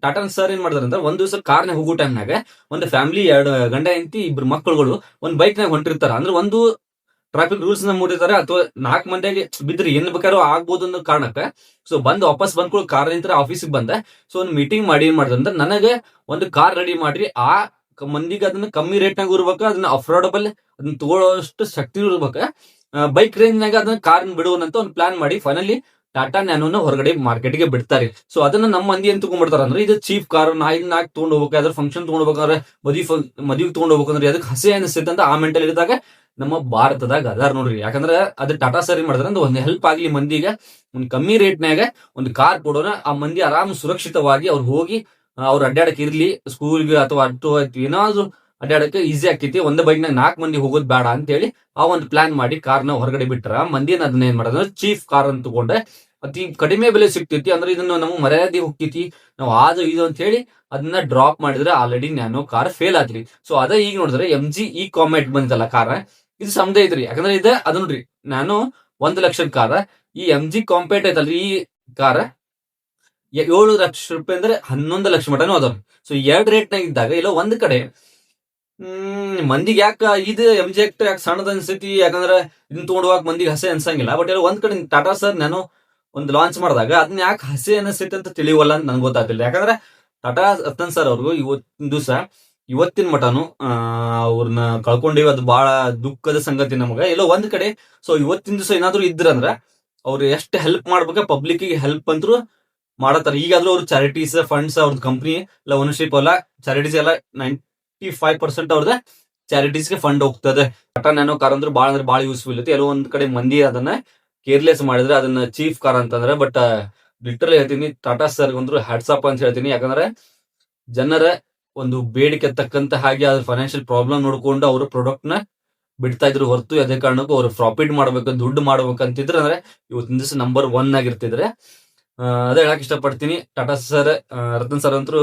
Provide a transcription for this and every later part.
Tata sir ಏನ್ ಮಾಡಿದಾರೆ ಅಂದ್ರೆ ಒಂದ್ ದಿವಸ ಕಾರ್ನಾಗ ಹೋಗೋ ಟೈಮ್ನಾಗ ಒಂದು ಫ್ಯಾಮಿಲಿ 2 ಗಂಡ ಹೆಂಡತಿ 2 ಮಕ್ಕಳುಗಳು ಒಂದ್ ಬೈಕ್ ನಾಗ ಹೊಂಟಿರ್ತಾರ. ಅಂದ್ರೆ ಒಂದು ಟ್ರಾಫಿಕ್ ರೂಲ್ಸ್ ನ ಮೂಡಿರ್ತಾರೆ ಅಥವಾ 4 ಮಂದಿಗೆ ಬಿದ್ರಿ ಏನ್ ಬೇಕಾದ್ರೂ ಆಗ್ಬೋದು ಅನ್ನೋ ಕಾರಣಕ್ಕೆ ಸೊ ಬಂದ್ ವಾಪಸ್ ಬಂದ್ಕೊಳ್ಳೋ ಕಾರ್ ನಿಂತರ ಆಫೀಸಿಗೆ ಬಂದೆ. ಸೊ ಒಂದು ಮೀಟಿಂಗ್ ಮಾಡಿ ಏನ್ ಮಾಡಿದ್ರೆ ಅಂದ್ರೆ ನನಗೆ ಒಂದು ಕಾರ್ ರೆಡಿ ಮಾಡ್ರಿ, ಆ ಮಂದಿಗೆ ಅದನ್ನ ಕಮ್ಮಿ ರೇಟ್ ನಾಗ ಇರ್ಬೇಕು, ಅದನ್ನ ಅಫೋರ್ಡಬಲ್, ಅದನ್ನ ತಗೊಳ್ಳೋಷ್ಟು ಶಕ್ತಿ ಇರ್ಬೇಕು, ಬೈಕ್ ರೇಂಜ್ ನಾಗ ಅದನ್ನ ಕಾರ್ ಬಿಡುವನಂತ ಒಂದು ಪ್ಲಾನ್ ಮಾಡಿ ಫೈನಲಿ ಟಾಟಾ ನ್ಯಾನೋನ ಹೊರಗಡೆ ಮಾರ್ಕೆಟ್ ಗೆ ಬಿಡ್ತಾರೆ. ಸೊ ಅದನ್ನ ನಮ್ಮ ಮಂದಿ ಏನ್ ತಗೊಂಡ್ಬಿಡ್ತಾರ ಅಂದ್ರೆ ಇದು ಚೀಪ್ ಕಾರ್, ಇದನ್ನ ತಗೊಂಡ್ ಹೋಗ್ಬೇಕು, ಅದ್ರ ಫಂಕ್ಷನ್ ತಗೊಂಡ್ಬೇಕಂದ್ರೆ ಮದುವೆ ತಗೊಂಡ್ ಹೋಗ್ಬೇಕಂದ್ರೆ ಅದಕ್ಕೆ ಹಸಿ ಅನಿಸ್ತೈತೆ ಅಂತ ಆ ಮೆಂಟಲ್ ಇದ್ದಾಗ ನಮ್ಮ ಭಾರತದಾಗ ಅದಾರ ನೋಡ್ರಿ. ಯಾಕಂದ್ರೆ ಅದು ಟಾಟಾ ಸರಿ ಮಾಡಿದ್ರೆ ಅಂದ್ರೆ ಒಂದು ಹೆಲ್ಪ್ ಆಗ್ಲಿ ಮಂದಿಗೆ, ಒಂದು ಕಮ್ಮಿ ರೇಟ್ನಾಗ ಒಂದು ಕಾರ್ ಕೊಡೋಣ, ಆ ಮಂದಿ ಆರಾಮ್ ಸುರಕ್ಷಿತವಾಗಿ ಅವ್ರು ಹೋಗಿ ಅವ್ರು ಅಡ್ಡಾಡಕ್ ಇರ್ಲಿ, ಸ್ಕೂಲ್ಗೆ ಅಥವಾ ಏನಾದ್ರು ಅಡ್ಡಾಡಕ್ಕೆ ಈಸಿ ಆಕೈತಿ. ಒಂದೇ ಬೈಕ್ನಾಗ 4 ಮಂದಿ ಹೋಗೋದು ಬೇಡ ಅಂತ ಹೇಳಿ ಆ ಒಂದು ಪ್ಲಾನ್ ಮಾಡಿ ಕಾರ್ನ ಹೊರಗಡೆ ಬಿಟ್ರ ಮಂದಿನ ಅದನ್ನ ಏನ್ ಮಾಡೋದು ಚೀಫ್ ಕಾರ್ ಅಂತ ತಗೊಂಡೆ ಅತಿ ಕಡಿಮೆ ಬೆಲೆ ಸಿಗ್ತೈತಿ. ಅಂದ್ರೆ ಇದನ್ನ ನಮಗೆ ಮರ್ಯಾದೆ ಹೋಗ್ತೈತಿ, ನಾವು ಅದು ಇದು ಅಂತ ಹೇಳಿ ಅದನ್ನ ಡ್ರಾಪ್ ಮಾಡಿದ್ರೆ ಆಲ್ರೆಡಿ ನ್ಯಾನೋ ಕಾರ್ ಫೇಲ್ ಆದ್ರಿ. ಸೊ ಅದ ಈಗ ನೋಡಿದ್ರೆ MG E-Comet ಬಂತಲ್ಲ ಕಾರ್, ಇದು ಸಮದೇ ಐತ್ರಿ. ಯಾಕಂದ್ರೆ ಇದು ಅದು ನೋಡ್ರಿ, ನಾನು 1 ಲಕ್ಷದ ಕಾರ್, ಈ MG ಕಾಂಪೇಟ್ ಐತಲ್ರಿ ಈ ಕಾರ್ 7 ಲಕ್ಷ ರೂಪಾಯಿ ಅಂದ್ರೆ 11 ಲಕ್ಷ ಮಟನೂ ಅದಾವ. ಸೊ 2 ರೇಟ್ ನಾಗ ಇದ್ದಾಗ ಇಲ್ಲ ಒಂದ್ ಕಡೆ ಮಂದಿಗೆ ಯಾಕ ಇದು MG ಯಾಕೆ ಸಣ್ಣದ ಅನ್ಸೈತಿ, ಯಾಕಂದ್ರೆ ಇದನ್ನ ತಗೊಂಡುವಾಗ ಮಂದಿಗೆ ಹಸೆ ಅನ್ಸಂಗಿಲ್ಲ. ಬಟ್ ಎಲ್ಲ ಒಂದ್ ಕಡೆ ಟಾಟಾ ಸರ್ ನಾನು ಒಂದು ಲಾಂಚ್ ಮಾಡಿದಾಗ ಅದನ್ನ ಯಾಕೆ ಹಸೆ ಅನಿಸ್ತೈತಿ ಅಂತ ತಿಳಿವಲ್ಲ ಅಂತ ನನ್ಗೆ ಗೊತ್ತಾಗ್ತಿಲ್ಲ. ಯಾಕಂದ್ರೆ ಟಾಟಾ ರತನ್ ಸರ್ ಅವ್ರಿಗೂ ಇವತ್ತಿನ ದಿವಸ ಇವತ್ತಿನ ಮಟನು ಅವ್ರನ್ನ ಕಳ್ಕೊಂಡಿವಿ, ಅದು ಬಹಳ ದುಃಖದ ಸಂಗತಿ ನಮಗ. ಎಲ್ಲೋ ಒಂದ್ ಕಡೆ ಸೊ ಇವತ್ತಿನ ದಿವಸ ಏನಾದ್ರು ಇದ್ರಂದ್ರ ಅವ್ರು ಎಷ್ಟು ಹೆಲ್ಪ್ ಮಾಡ್ಬೇಕ ಪಬ್ಲಿಕ್ ಹೆಲ್ಪ್ ಅಂತರು ಮಾಡತ್ತಾರ. ಈಗಾದ್ರೂ ಅವ್ರು ಚಾರಿಟೀಸ್ ಫಂಡ್ಸ್ ಅವ್ರದ್ದು ಕಂಪ್ನಿ ಎಲ್ಲ ಓನರ್ಶಿಪ್ ಎಲ್ಲ ಚಾರಿಟೀಸ್ ಎಲ್ಲ 95% ಅವ್ರದ್ದು ಚಾರಿಟೀಸ್ಗೆ ಫಂಡ್ ಹೋಗ್ತದೆ. ಟಾಟಾ ನ್ಯಾನೋ ಕಾರ್ ಅಂದ್ರೆ ಬಹಳ ಯೂಸ್ಫುಲ್ ಐತಿ. ಎಲ್ಲೋ ಒಂದ್ ಕಡೆ ಮಂದಿ ಅದನ್ನ ಕೇರ್ಲೆಸ್ ಮಾಡಿದ್ರೆ ಅದನ್ನ ಚೀಫ್ ಕಾರ್ ಅಂತಂದ್ರೆ, ಬಟ್ ಲಿಟರಲಿ ಹೇಳ್ತೀನಿ ಟಾಟಾ ಸರ್ ಒಂದು ಹ್ಯಾಟ್ಸಪ್ ಅಂತ ಹೇಳ್ತೀನಿ. ಯಾಕಂದ್ರೆ ಜನರ ಒಂದು ಬೇಡಿಕೆ ತಕ್ಕಂತ ಹಾಗೆ ಅದ್ರ ಫೈನಾನ್ಷಿಯಲ್ ಪ್ರಾಬ್ಲಮ್ ನೋಡ್ಕೊಂಡು ಅವ್ರ ಪ್ರಾಡಕ್ಟ್ ನ ಬಿಡ್ತಾ ಇದ್ರು ಹೊರತು ಅದೇ ಕಾರಣಕ್ಕೂ ಅವ್ರು ಪ್ರಾಫಿಟ್ ಮಾಡ್ಬೇಕು, ದುಡ್ಡು ಮಾಡ್ಬೇಕಂತಿದ್ರೆ ಅಂದ್ರೆ ಇವತ್ತಿನ ದಿವಸ ನಂಬರ್ 1 ಆಗಿರ್ತಿದ್ರೆ. ಅದೇ ಹೇಳಕ್ ಇಷ್ಟಪಡ್ತೀನಿ. ಟಾಟಾ ಸರ್ ರತನ್ ಸರ್ ಅಂತೂ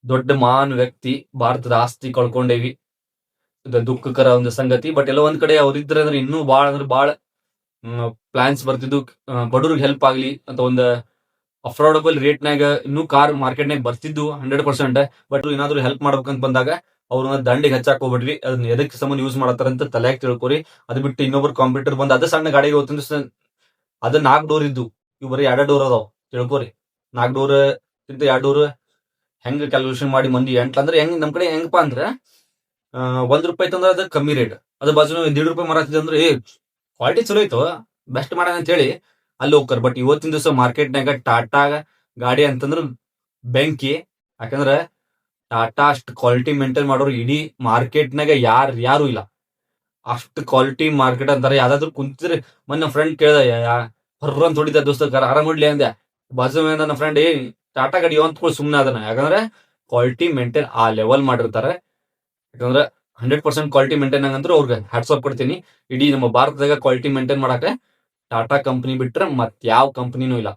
ದೊಡ್ಡ ಮಹಾನ್ ವ್ಯಕ್ತಿ, ಭಾರತದ ಆಸ್ತಿ ಕಳ್ಕೊಂಡೇವಿ, ಇದು ದುಃಖಕರ ಒಂದು ಸಂಗತಿ. ಬಟ್ ಎಲ್ಲ ಒಂದ್ ಕಡೆ ಅವ್ರು ಇದ್ರೆ ಅಂದ್ರೆ ಇನ್ನೂ ಬಹಳ ಪ್ಲಾನ್ಸ್ ಬರ್ತಿದ್ದು, ಬಡವ್ರಿಗೆ ಹೆಲ್ಪ್ ಆಗ್ಲಿ ಅಂತ ಒಂದು ಅಫೋರ್ಡಬಲ್ ರೇಟ್ ನಾಗ ಇನ್ನೂ ಕಾರ್ ಮಾರ್ಕೆಟ್ ನಾಗ ಬರ್ತಿದ್ದು 100%. ಬಟ್ ಏನಾದ್ರು ಹೆಲ್ಪ್ ಮಾಡ್ಬೇಕಂತ ಬಂದಾಗ ಅವ್ರನ್ನ ದಂಡಿಗೆ ಹಚ್ಚಾಕ್ ಹೋಗ್ಬಿಡ್ರಿ, ಅದನ್ನ ಎದಕ್ಕೆ ಸಂಬಂಧ ಯೂಸ್ ಮಾಡತ್ತಾರ ಅಂತ ತಲೆಯಾಗ ತಿಳ್ಕೊರಿ. ಅದು ಬಿಟ್ಟು ಇನ್ನೊಬ್ರು ಕಾಂಪ್ಯೂಟರ್ ಬಂದ್ ಅದೇ ಸಣ್ಣ ಗಾಡಿಗೆ ಹೋಗ್ತಿದ್ದು ಅದ 4 ಡೋರ್ ಇದ್ದು ಇವ್ ಬರೀ 2 ಡೋರ್ ಅದಾವ ತಿಳ್ಕೊರಿ. 4 ಡೋರ್ ಇಂತ 2 ಡೋರ್ ಹೆಂಗ್ ಕ್ಯಾಲ್ಕುಲೇಷನ್ ಮಾಡಿ ಮಂದಿ ಅಂದ್ರೆ ಹೆಂಗ್ ನಮ್ ಕಡೆ ಹೆಂಗಪ್ಪ ಅಂದ್ರೆ ₹1 ತಂದ್ರೆ ಅದ ಕಮ್ಮಿ ರೇಟ್, ಅದ್ರ ಬಾಜು ₹1.5 ಮಾರಾತಿದೆ ಅಂದ್ರೆ ಕ್ವಾಲಿಟಿ ಚಲೋ ಐತೋ ಬೆಸ್ಟ್ ಮಾಡೋಣ ಅಂತ ಹೇಳಿ ಅಲ್ಲಿ ಹೋಗ್ತಾರ. ಬಟ್ ಇವತ್ತಿನ ದಿವಸ ಮಾರ್ಕೆಟ್ನಾಗ ಟಾಟಾ ಗಾಡಿ ಅಂತಂದ್ರ ಬೆಂಕಿ. ಯಾಕಂದ್ರ ಟಾಟಾ ಅಷ್ಟು ಕ್ವಾಲಿಟಿ ಮೇಂಟೈನ್ ಮಾಡೋರು ಇಡೀ ಮಾರ್ಕೆಟ್ನಾಗ ಯಾರು ಇಲ್ಲ. ಅಷ್ಟು ಕ್ವಾಲಿಟಿ ಮಾರ್ಕೆಟ್ ಅಂತಾರೆ. ಯಾವ್ದಾದ್ರು ಕುಂತಿದ್ರೆ ಮೊನ್ನೆ ಫ್ರೆಂಡ್ ಕೇಳ್ದ ಹೊರ್ರಂತ ಹೊಡಿದ ದೋಸ್ತ ಆರಾಮ್ ಹೊಡ್ಲಿ ಅಂದೆ, ಬಾಜು ನನ್ನ ಫ್ರೆಂಡ್ ಟಾಟಾ ಗಾಡಿ ಅಂತ ಸುಮ್ನೆ ಅದನ್ನ. ಯಾಕಂದ್ರೆ ಕ್ವಾಲಿಟಿ ಮೇಂಟೈನ್ ಆ ಲೆವೆಲ್ ಮಾಡಿರ್ತಾರೆ. ಯಾಕಂದ್ರೆ 100% ಕ್ವಾಲಿಟಿ ಮೇಂಟೈನ್ ಆಗಂದ್ರೆ ಅವ್ರಿಗೆ ಹ್ಯಾಟ್ಸ್ ಆಫ್ ಕೊಡ್ತೀನಿ. ಇಡೀ ನಮ್ಮ ಭಾರತದಾಗ ಕ್ವಾಲಿಟಿ ಮೇಂಟೈನ್ ಮಾಡಕ್ಕೆ ಟಾಟಾ ಕಂಪನಿ ಬಿಟ್ರೆ ಮತ್ ಯಾವ ಕಂಪನಿನೂ ಇಲ್ಲ.